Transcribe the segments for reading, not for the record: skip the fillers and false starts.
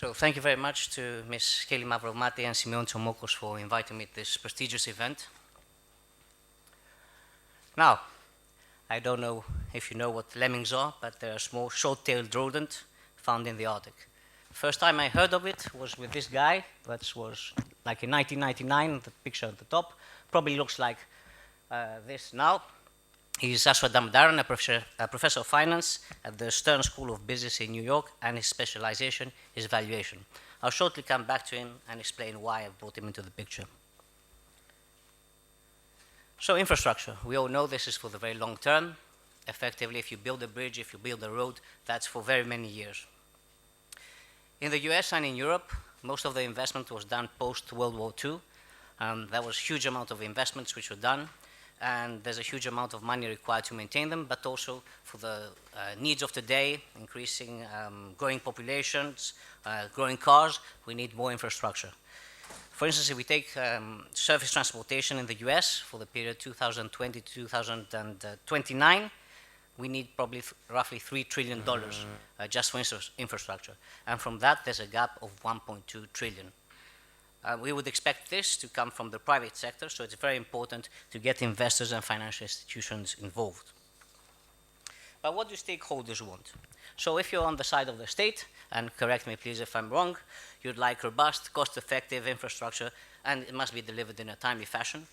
So thank you very much to Ms. Kelly Mavromati and Simeon Tsomokos for inviting me to this prestigious event. Now, I don't know if you know what lemmings are, but they're a small short-tailed rodent found in the Arctic. First time I heard of it was with this guy, that was like in 1999, the picture at the top. Probably looks like this now. He's Ashwa Damdaran, a professor of finance at the Stern School of Business in New York, and his specialization is valuation. I'll shortly come back to him and explain why I brought him into the picture. So infrastructure, we all know this is for the very long term. Effectively, if you build a bridge, if you build a road, that's for very many years. In the US and in Europe, most of the investment was done post-World War II. There was a huge amount of investments which were done, and there's a huge amount of money required to maintain them, but also for the needs of today, increasing growing populations, growing cars, we need more infrastructure. For instance, if we take surface transportation in the US for the period 2020 to 2029, we need probably roughly $3 trillion just for infrastructure. And from that, there's a gap of 1.2 trillion. We would expect this to come from the private sector, so it's very important to get investors and financial institutions involved. But what do stakeholders want? So if you're on the side of the state, and correct me please if I'm wrong, you'd like robust, cost-effective infrastructure, and it must be delivered in a timely fashion.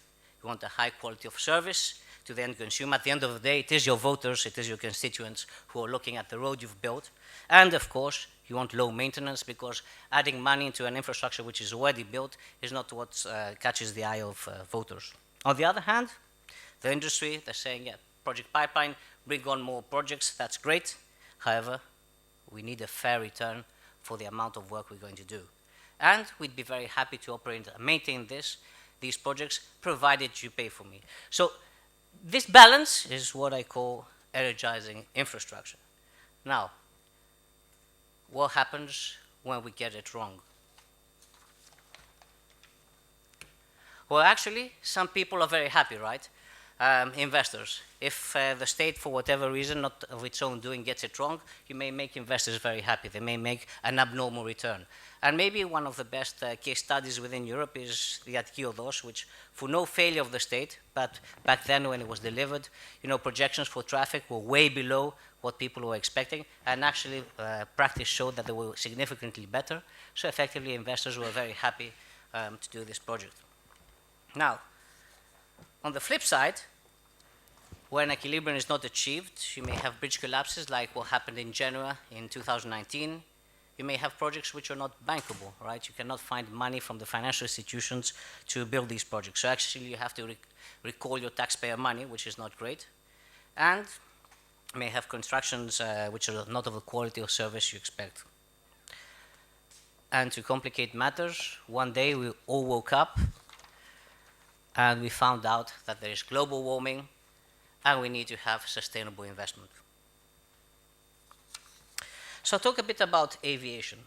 You want a high quality of service to the end consumer. At the end of the day, it is your voters, it is your constituents who are looking at the road you've built. And of course, you want low maintenance, because adding money into an infrastructure which is already built is not what catches the eye of voters. On the other hand, the industry, they're saying, yeah, project pipeline, bring on more projects, that's great. However, we need a fair return for the amount of work we're going to do. And we'd be very happy to operate and maintain these projects, provided you pay for me. So this balance is what I call energizing infrastructure. Now, what happens when we get it wrong? Well, actually, some people are very happy, right? Investors. If the state, for whatever reason, not of its own doing, gets it wrong, you may make investors very happy. They may make an abnormal return. And maybe one of the best case studies within Europe is the Attiki Odos, which, for no failure of the state, but back then when it was delivered, projections for traffic were way below what people were expecting, and actually practice showed that they were significantly better. So effectively, investors were very happy to do this project. Now, on the flip side, when equilibrium is not achieved, you may have bridge collapses like what happened in Genoa in 2019. You may have projects which are not bankable, right? You cannot find money from the financial institutions to build these projects. So actually, you have to recall your taxpayer money, which is not great. And you may have constructions which are not of the quality of service you expect. And to complicate matters, one day we all woke up and we found out that there is global warming and we need to have sustainable investment. So I'll talk a bit about aviation.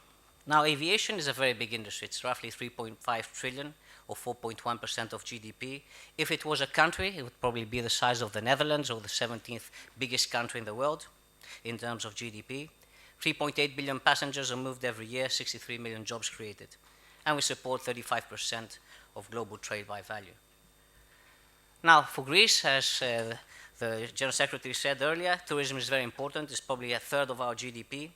Now, aviation is a very big industry. It's roughly 3.5 trillion or 4.1% of GDP. If it was a country, it would probably be the size of the Netherlands, or the 17th biggest country in the world in terms of GDP. 3.8 billion passengers are moved every year, 63 million jobs created. And we support 35% of global trade by value. Now, for Greece, as the General Secretary said earlier, tourism is very important. It's probably a third of our GDP.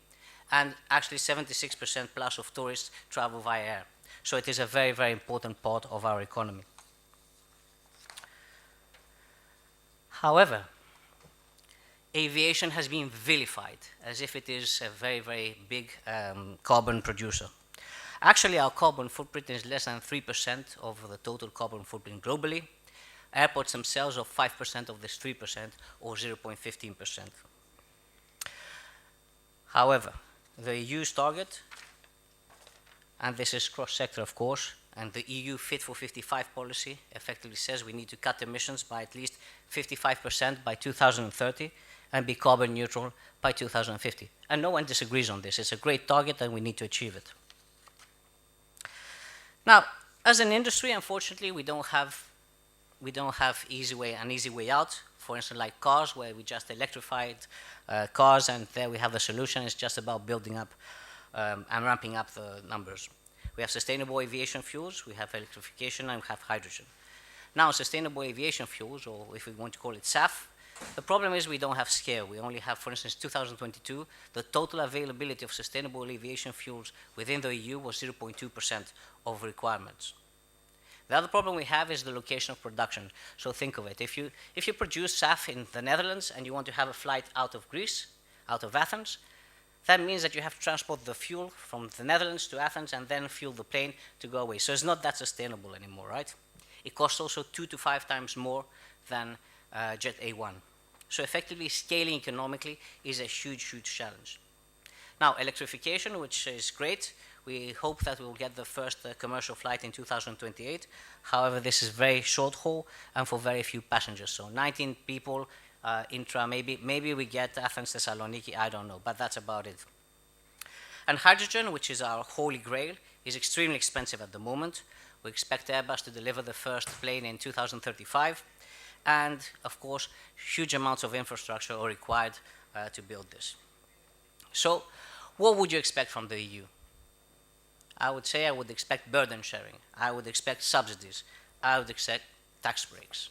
And actually 76% plus of tourists travel via air. So it is a very, very important part of our economy. However, aviation has been vilified as if it is a very, very big carbon producer. Actually, our carbon footprint is less than 3% of the total carbon footprint globally. Airports themselves are 5% of this 3%, or 0.15%. However, the EU's target, and this is cross-sector of course, and the EU Fit for 55 policy effectively says we need to cut emissions by at least 55% by 2030 and be carbon neutral by 2050. And no one disagrees on this. It's a great target and we need to achieve it. Now, as an industry, unfortunately, we don't have an easy way out. For instance, like cars, where we just electrified cars, and there we have the solution. It's just about building up and ramping up the numbers. We have sustainable aviation fuels, we have electrification, and we have hydrogen. Now, sustainable aviation fuels, or if we want to call it SAF, the problem is we don't have scale. We only have, for instance, 2022, the total availability of sustainable aviation fuels within the EU was 0.2% of requirements. The other problem we have is the location of production. So think of it. If you produce SAF in the Netherlands and you want to have a flight out of Greece, out of Athens, that means that you have to transport the fuel from the Netherlands to Athens and then fuel the plane to go away. So it's not that sustainable anymore, right? It costs also 2 to 5 times more than Jet A1. So effectively, scaling economically is a huge, huge challenge. Now, electrification, which is great. We hope that we will get the first commercial flight in 2028. However, this is very short haul and for very few passengers. So 19 people intra, maybe we get Athens, Thessaloniki, I don't know, but that's about it. And hydrogen, which is our holy grail, is extremely expensive at the moment. We expect Airbus to deliver the first plane in 2035. And of course, huge amounts of infrastructure are required to build this. So what would you expect from the EU? I would say I would expect burden sharing. I would expect subsidies. I would expect tax breaks.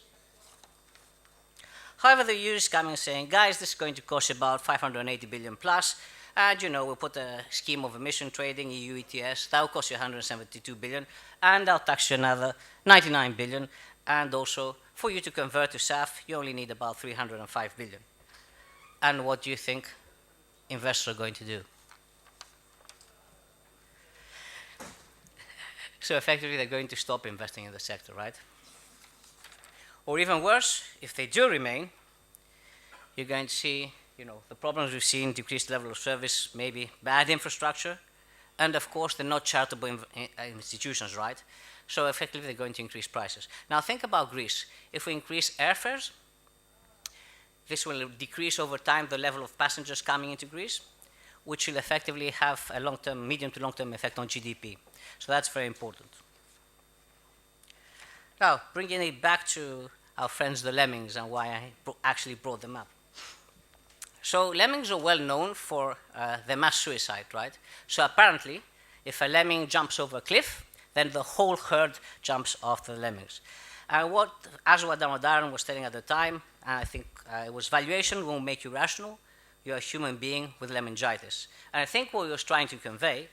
However, the EU is coming and saying, guys, this is going to cost about 580 billion plus, and we'll put a scheme of emission trading, EU ETS, that will cost you 172 billion, and I'll tax you another 99 billion, and also for you to convert to SAF, you only need about 305 billion. And what do you think investors are going to do? So effectively, they're going to stop investing in the sector, right? Or even worse, if they do remain, you're going to see, the problems we've seen, decreased level of service, maybe bad infrastructure, and of course, they're not charitable institutions, right? So effectively, they're going to increase prices. Now think about Greece. If we increase airfares, this will decrease over time the level of passengers coming into Greece, which will effectively have a long-term, medium to long-term effect on GDP. So that's very important. Now, bringing it back to our friends the lemmings and why I actually brought them up. So lemmings are well known for their mass suicide, right? So apparently, if a lemming jumps over a cliff, then the whole herd jumps after the lemmings. What Aswa Damodaran was telling at the time, and I think it was valuation won't make you rational. You're a human being with lemmingitis. And I think what he was trying to convey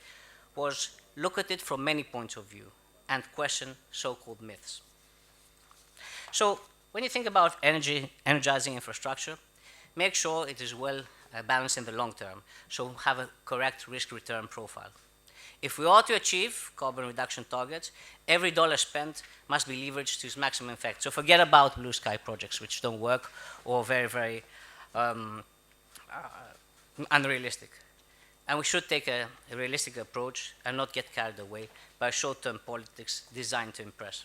was look at it from many points of view and question so-called myths. So when you think about energizing infrastructure, make sure it is well balanced in the long term, so have a correct risk-return profile. If we are to achieve carbon reduction targets, every dollar spent must be leveraged to its maximum effect. So forget about blue sky projects, which don't work or very, very unrealistic. And we should take a realistic approach and not get carried away by short-term politics designed to impress.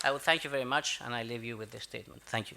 I will thank you very much, and I leave you with this statement. Thank you.